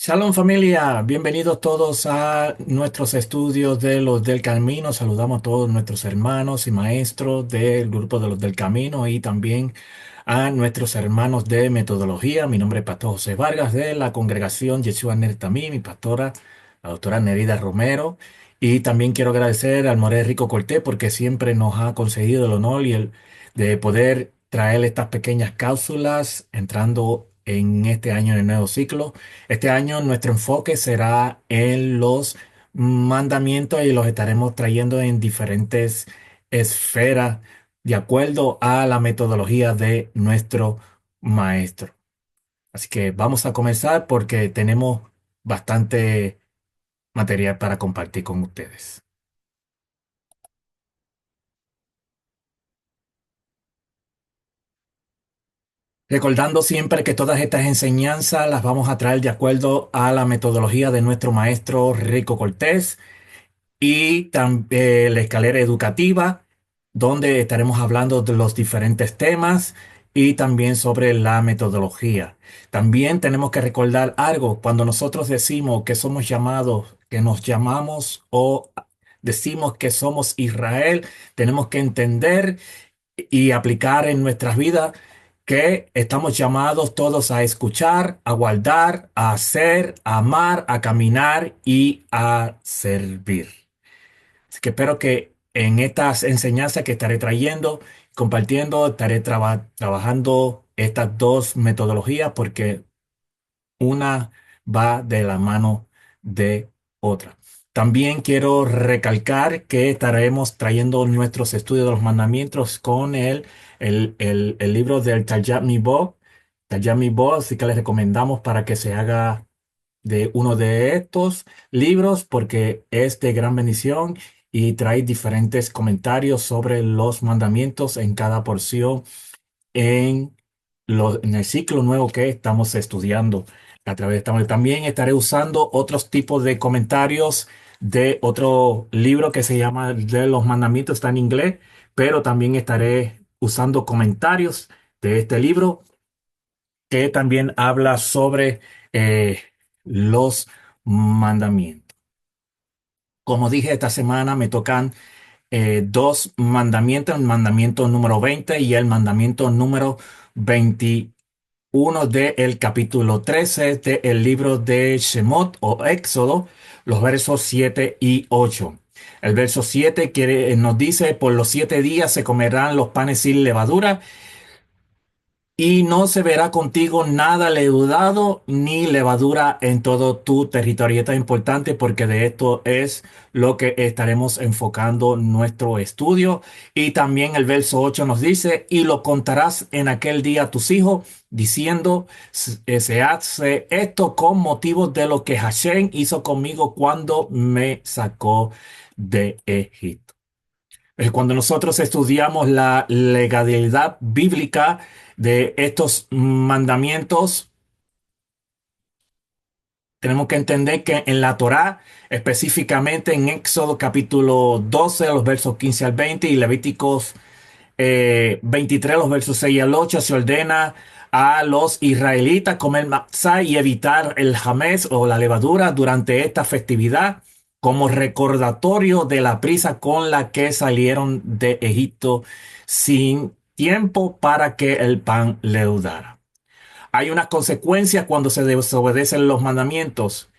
Shalom familia, bienvenidos todos a nuestros estudios de los del Camino. Saludamos a todos nuestros hermanos y maestros del grupo de los del Camino y también a nuestros hermanos de metodología. Mi nombre es Pastor José Vargas de la congregación Yeshua Ner Tamim, mi pastora, la doctora Nerida Romero. Y también quiero agradecer al Moré Rico Cortés porque siempre nos ha concedido el honor de poder traer estas pequeñas cápsulas entrando en este año en el nuevo ciclo. Este año nuestro enfoque será en los mandamientos y los estaremos trayendo en diferentes esferas de acuerdo a la metodología de nuestro maestro. Así que vamos a comenzar porque tenemos bastante material para compartir con ustedes. Recordando siempre que todas estas enseñanzas las vamos a traer de acuerdo a la metodología de nuestro maestro Rico Cortés y también la escalera educativa, donde estaremos hablando de los diferentes temas y también sobre la metodología. También tenemos que recordar algo, cuando nosotros decimos que somos llamados, que nos llamamos o decimos que somos Israel, tenemos que entender y aplicar en nuestras vidas que estamos llamados todos a escuchar, a guardar, a hacer, a amar, a caminar y a servir. Así que espero que en estas enseñanzas que estaré trayendo, compartiendo, estaré trabajando estas dos metodologías porque una va de la mano de otra. También quiero recalcar que estaremos trayendo nuestros estudios de los mandamientos con el libro del Talyat Mibot. Talyat Mibot, así que les recomendamos para que se haga de uno de estos libros porque es de gran bendición y trae diferentes comentarios sobre los mandamientos en cada porción en, en el ciclo nuevo que estamos estudiando. También estaré usando otros tipos de comentarios de otro libro que se llama de los mandamientos, está en inglés, pero también estaré usando comentarios de este libro que también habla sobre los mandamientos. Como dije, esta semana me tocan dos mandamientos, el mandamiento número 20 y el mandamiento número 21 del capítulo 13 del libro de Shemot o Éxodo, los versos 7 y 8. El verso 7 nos dice, por los 7 días se comerán los panes sin levadura y no se verá contigo nada leudado ni levadura en todo tu territorio. Esto es importante porque de esto es lo que estaremos enfocando nuestro estudio. Y también el verso 8 nos dice, y lo contarás en aquel día a tus hijos, diciendo, se hace esto con motivo de lo que Hashem hizo conmigo cuando me sacó de Egipto. Cuando nosotros estudiamos la legalidad bíblica de estos mandamientos, tenemos que entender que en la Torá, específicamente en Éxodo capítulo 12, los versos 15 al 20 y Levíticos 23, los versos 6 al 8, se ordena a los israelitas comer matzá y evitar el jamés o la levadura durante esta festividad como recordatorio de la prisa con la que salieron de Egipto sin tiempo para que el pan leudara. Hay unas consecuencias cuando se desobedecen los mandamientos.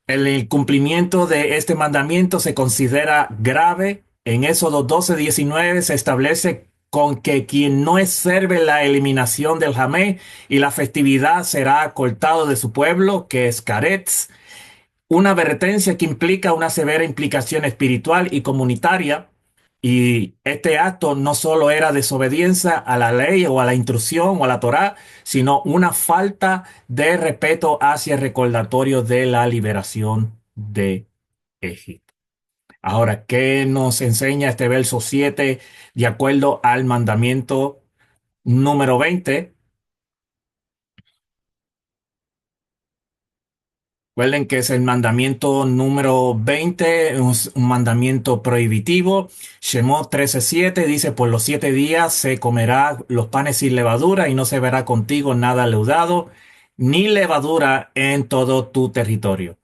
El cumplimiento de este mandamiento se considera grave. En Éxodo 12:19 se establece con que quien no observe la eliminación del jamé y la festividad será cortado de su pueblo, que es Caretz. Una advertencia que implica una severa implicación espiritual y comunitaria. Y este acto no solo era desobediencia a la ley o a la instrucción o a la Torá, sino una falta de respeto hacia el recordatorio de la liberación de Egipto. Ahora, ¿qué nos enseña este verso 7 de acuerdo al mandamiento número 20? Recuerden que es el mandamiento número 20, es un mandamiento prohibitivo. Shemot 13:7 dice, por los 7 días se comerá los panes sin levadura y no se verá contigo nada leudado, ni levadura en todo tu territorio.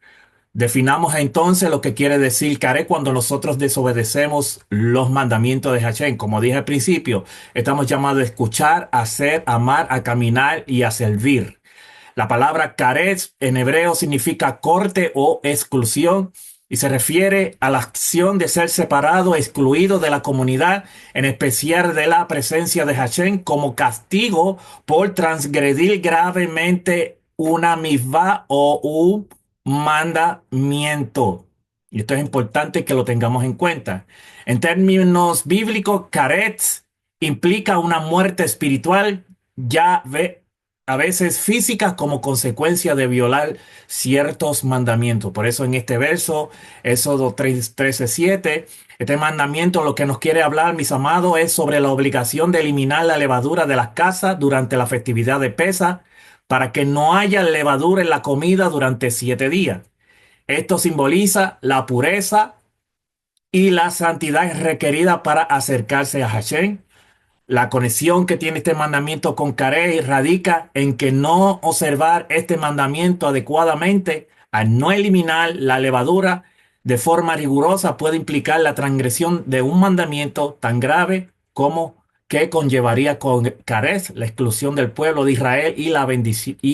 Definamos entonces lo que quiere decir caré cuando nosotros desobedecemos los mandamientos de Hashem. Como dije al principio, estamos llamados a escuchar, a hacer, a amar, a caminar y a servir. La palabra caretz en hebreo significa corte o exclusión y se refiere a la acción de ser separado, excluido de la comunidad, en especial de la presencia de Hashem, como castigo por transgredir gravemente una misvá o un mandamiento. Y esto es importante que lo tengamos en cuenta. En términos bíblicos, caretz implica una muerte espiritual, ya ve a veces físicas como consecuencia de violar ciertos mandamientos. Por eso en este verso, Éxodo 13:7, este mandamiento lo que nos quiere hablar, mis amados, es sobre la obligación de eliminar la levadura de las casas durante la festividad de Pesa para que no haya levadura en la comida durante 7 días. Esto simboliza la pureza y la santidad requerida para acercarse a Hashem. La conexión que tiene este mandamiento con Carey radica en que no observar este mandamiento adecuadamente, al no eliminar la levadura de forma rigurosa, puede implicar la transgresión de un mandamiento tan grave como que conllevaría con Carez la exclusión del pueblo de Israel y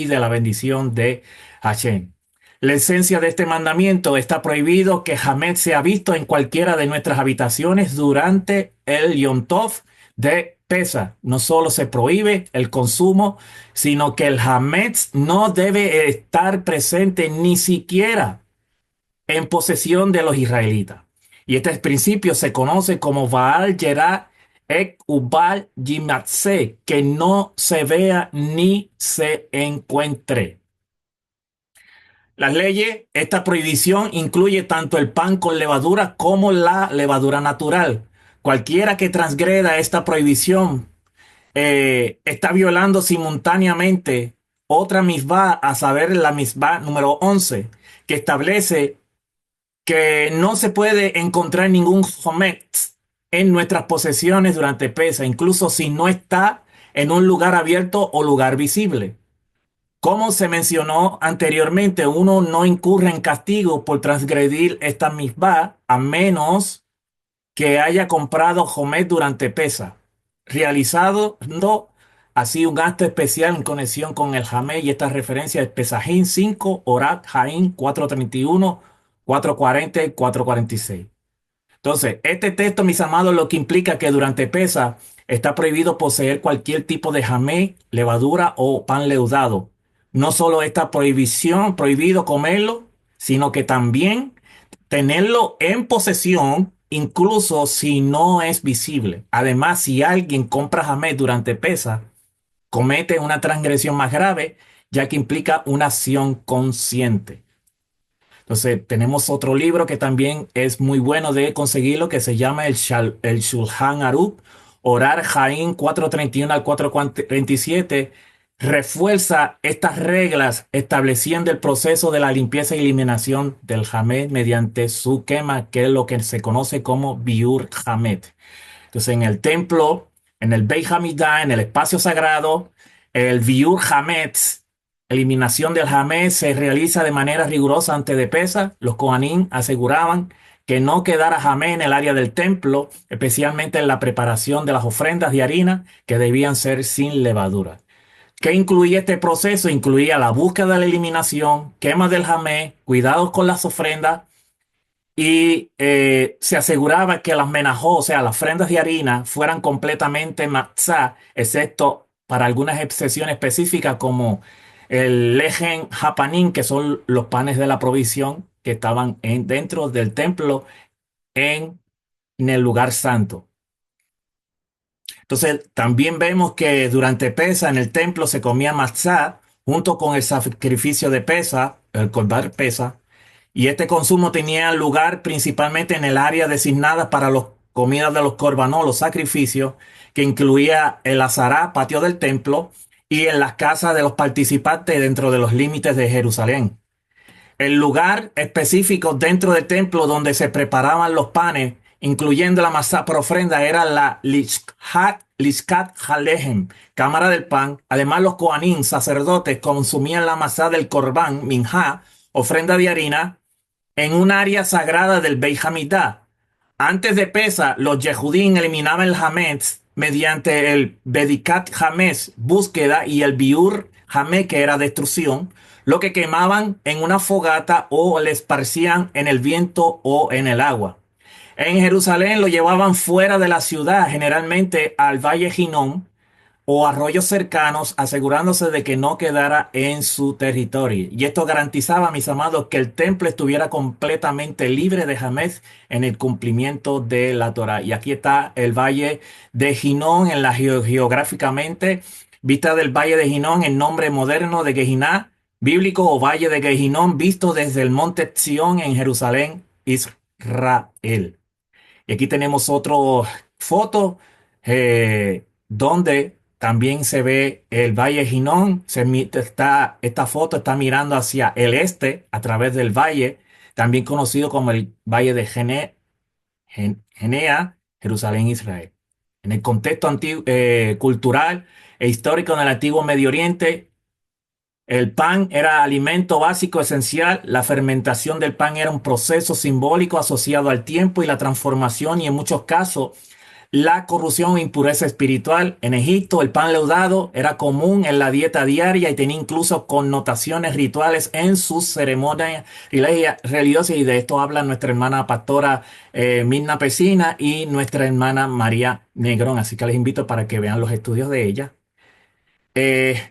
de la bendición de Hashem. La esencia de este mandamiento: está prohibido que Hametz sea visto en cualquiera de nuestras habitaciones durante el Yom Tov de Pesa. No solo se prohíbe el consumo, sino que el Hametz no debe estar presente ni siquiera en posesión de los israelitas. Y este principio se conoce como Baal Yerah Ek Ubal Yimatse, que no se vea ni se encuentre. Las leyes, esta prohibición incluye tanto el pan con levadura como la levadura natural. Cualquiera que transgreda esta prohibición está violando simultáneamente otra misbah, a saber, la misbah número 11, que establece que no se puede encontrar ningún hometz en nuestras posesiones durante Pesa, incluso si no está en un lugar abierto o lugar visible. Como se mencionó anteriormente, uno no incurre en castigo por transgredir esta misbah a menos que haya comprado Homet durante Pesa, realizando así un acto especial en conexión con el Hamet. Y esta referencia es Pesajín 5, Orat Jaín 4:31, 4:40 y 4:46. Entonces, este texto, mis amados, lo que implica que durante Pesa está prohibido poseer cualquier tipo de jamé, levadura o pan leudado. No solo está prohibición, prohibido comerlo, sino que también tenerlo en posesión, incluso si no es visible. Además, si alguien compra jamé durante Pesa, comete una transgresión más grave, ya que implica una acción consciente. Entonces, tenemos otro libro que también es muy bueno de conseguirlo, que se llama el Shulchan Aruch, Orar Jaín 4:31 al 4:47. Refuerza estas reglas estableciendo el proceso de la limpieza y eliminación del Hamet mediante su quema, que es lo que se conoce como Biur Hamet. Entonces, en el templo, en el Beit Hamikdash, en el espacio sagrado, el Biur Hametz, eliminación del Hametz, se realiza de manera rigurosa antes de Pesa. Los Kohanim aseguraban que no quedara Hametz en el área del templo, especialmente en la preparación de las ofrendas de harina, que debían ser sin levadura. ¿Qué incluía este proceso? Incluía la búsqueda de la eliminación, quema del Hametz, cuidados con las ofrendas, y se aseguraba que las menajó, o sea, las ofrendas de harina, fueran completamente matzah, excepto para algunas excepciones específicas como el lejen japanín, que son los panes de la provisión que estaban dentro del templo en, en el lugar santo. Entonces, también vemos que durante Pesa en el templo se comía matzah junto con el sacrificio de Pesa, el Korban Pesa, y este consumo tenía lugar principalmente en el área designada para las comidas de los corbanos, los sacrificios, que incluía el azará, patio del templo, y en las casas de los participantes dentro de los límites de Jerusalén. El lugar específico dentro del templo donde se preparaban los panes, incluyendo la masa por ofrenda, era la Liscat Halehem, cámara del pan. Además, los Kohanim, sacerdotes, consumían la masa del Corbán, Minjá, ofrenda de harina, en un área sagrada del Beit Hamikdash. Antes de Pesa, los Yehudim eliminaban el Hametz mediante el Bedikat Hametz, búsqueda, y el Biur Hametz, que era destrucción, lo que quemaban en una fogata o le esparcían en el viento o en el agua. En Jerusalén lo llevaban fuera de la ciudad, generalmente al Valle Ginón, o arroyos cercanos, asegurándose de que no quedara en su territorio. Y esto garantizaba, mis amados, que el templo estuviera completamente libre de Hametz en el cumplimiento de la Torá. Y aquí está el valle de Ginón en la geográficamente, vista del valle de Ginón, el nombre moderno de Gehiná, bíblico, o valle de Gehinón, visto desde el monte Sión en Jerusalén, Israel. Y aquí tenemos otra foto donde también se ve el Valle Ginón. Esta foto está mirando hacia el este a través del valle, también conocido como el Valle de Genea, Jerusalén, Israel. En el contexto cultural e histórico en el antiguo Medio Oriente, el pan era alimento básico esencial. La fermentación del pan era un proceso simbólico asociado al tiempo y la transformación, y en muchos casos la corrupción e impureza espiritual. En Egipto, el pan leudado era común en la dieta diaria y tenía incluso connotaciones rituales en sus ceremonias religiosas. Y de esto habla nuestra hermana pastora Mirna Pesina y nuestra hermana María Negrón. Así que les invito para que vean los estudios de ella. Eh,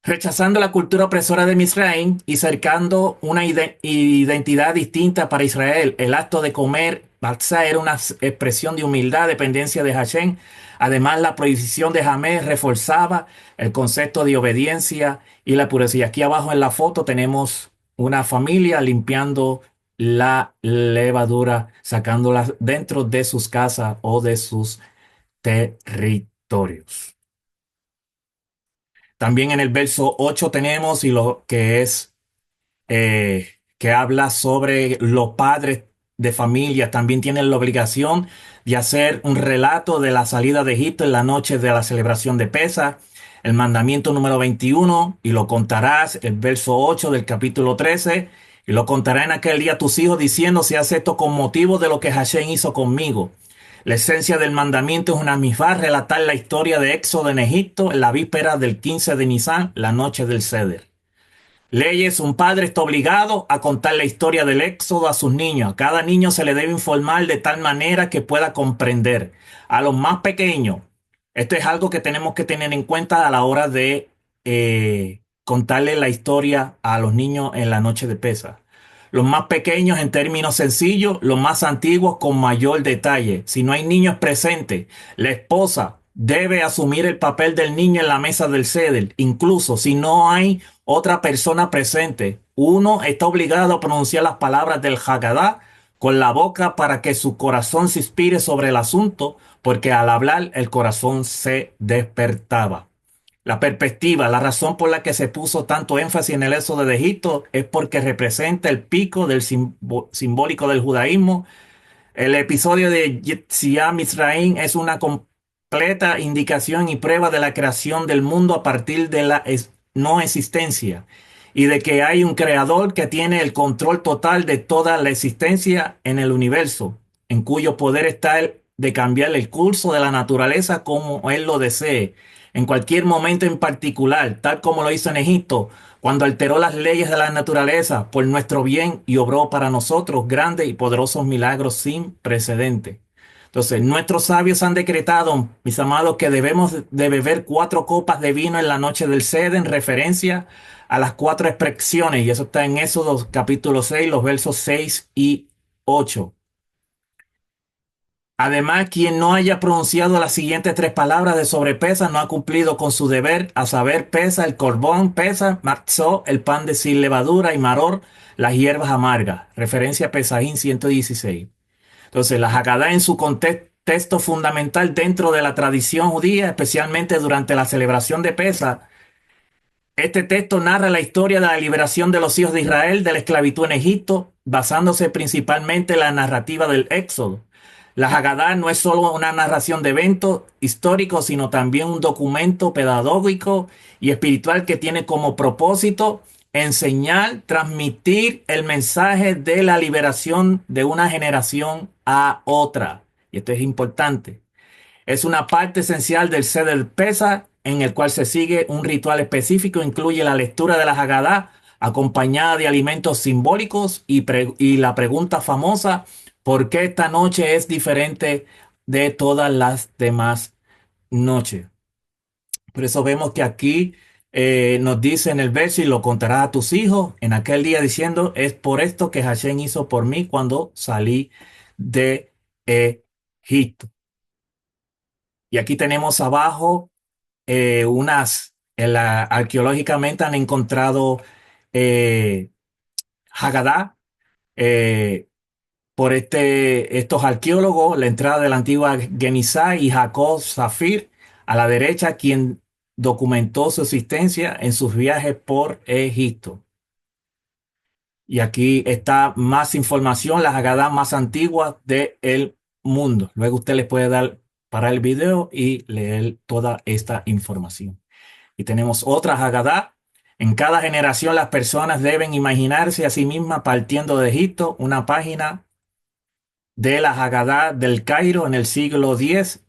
Rechazando la cultura opresora de Misraim y cercando una identidad distinta para Israel. El acto de comer matzá era una expresión de humildad, dependencia de Hashem. Además, la prohibición de Hametz reforzaba el concepto de obediencia y la pureza. Y aquí abajo en la foto tenemos una familia limpiando la levadura, sacándola dentro de sus casas o de sus territorios. También en el verso 8 tenemos y lo que es que habla sobre los padres de familia. También tienen la obligación de hacer un relato de la salida de Egipto en la noche de la celebración de Pesa. El mandamiento número 21, y lo contarás, el verso 8 del capítulo 13, y lo contará en aquel día a tus hijos diciendo: si haces esto con motivo de lo que Hashem hizo conmigo. La esencia del mandamiento es una misvá, relatar la historia de Éxodo en Egipto en la víspera del 15 de Nisan, la noche del Seder. Leyes: un padre está obligado a contar la historia del Éxodo a sus niños. A cada niño se le debe informar de tal manera que pueda comprender. A los más pequeños, esto es algo que tenemos que tener en cuenta a la hora de contarle la historia a los niños en la noche de Pesa. Los más pequeños en términos sencillos, los más antiguos con mayor detalle. Si no hay niños presentes, la esposa debe asumir el papel del niño en la mesa del ceder. Incluso si no hay otra persona presente, uno está obligado a pronunciar las palabras del Haggadah con la boca para que su corazón se inspire sobre el asunto, porque al hablar el corazón se despertaba. La perspectiva, la razón por la que se puso tanto énfasis en el éxodo de Egipto es porque representa el pico del simbólico del judaísmo. El episodio de Yetziat Mitzrayim es una completa indicación y prueba de la creación del mundo a partir de la no existencia, y de que hay un creador que tiene el control total de toda la existencia en el universo, en cuyo poder está el de cambiar el curso de la naturaleza como él lo desee, en cualquier momento en particular, tal como lo hizo en Egipto, cuando alteró las leyes de la naturaleza por nuestro bien y obró para nosotros grandes y poderosos milagros sin precedente. Entonces, nuestros sabios han decretado, mis amados, que debemos de beber 4 copas de vino en la noche del Seder, en referencia a las 4 expresiones, y eso está en Éxodo capítulo 6, los versos 6 y 8. Además, quien no haya pronunciado las siguientes 3 palabras de sobrepesa no ha cumplido con su deber, a saber: pesa, el corbón, pesa, matzó, el pan de sin levadura, y maror, las hierbas amargas. Referencia a Pesaín 116. Entonces, la Haggadah en su contexto fundamental dentro de la tradición judía, especialmente durante la celebración de Pesa, este texto narra la historia de la liberación de los hijos de Israel de la esclavitud en Egipto, basándose principalmente en la narrativa del Éxodo. La Haggadah no es solo una narración de eventos históricos, sino también un documento pedagógico y espiritual que tiene como propósito enseñar, transmitir el mensaje de la liberación de una generación a otra. Y esto es importante. Es una parte esencial del Seder Pesach, en el cual se sigue un ritual específico, incluye la lectura de la Haggadah, acompañada de alimentos simbólicos y la pregunta famosa, ¿por qué esta noche es diferente de todas las demás noches? Por eso vemos que aquí nos dice en el verso, y lo contarás a tus hijos en aquel día diciendo, es por esto que Hashem hizo por mí cuando salí de Egipto. Y aquí tenemos abajo arqueológicamente han encontrado eh, Haggadah eh, por estos arqueólogos, la entrada de la antigua Genizá y Jacob Zafir a la derecha, quien documentó su existencia en sus viajes por Egipto. Y aquí está más información, las Haggadah más antiguas del mundo. Luego usted le puede dar para el video y leer toda esta información. Y tenemos otra Haggadah. En cada generación las personas deben imaginarse a sí mismas partiendo de Egipto, una página de la Haggadah del Cairo en el siglo X,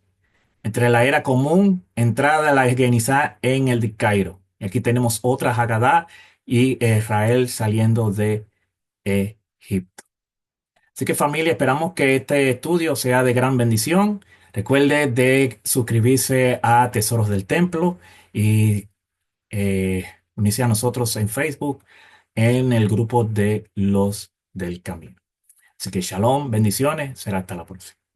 entre la era común, entrada de la Genizá en el Cairo. Y aquí tenemos otra Haggadah y Israel saliendo de Egipto. Así que familia, esperamos que este estudio sea de gran bendición. Recuerde de suscribirse a Tesoros del Templo y eh, unirse a nosotros en Facebook, en el grupo de los del camino. Así que shalom, bendiciones, será hasta la próxima.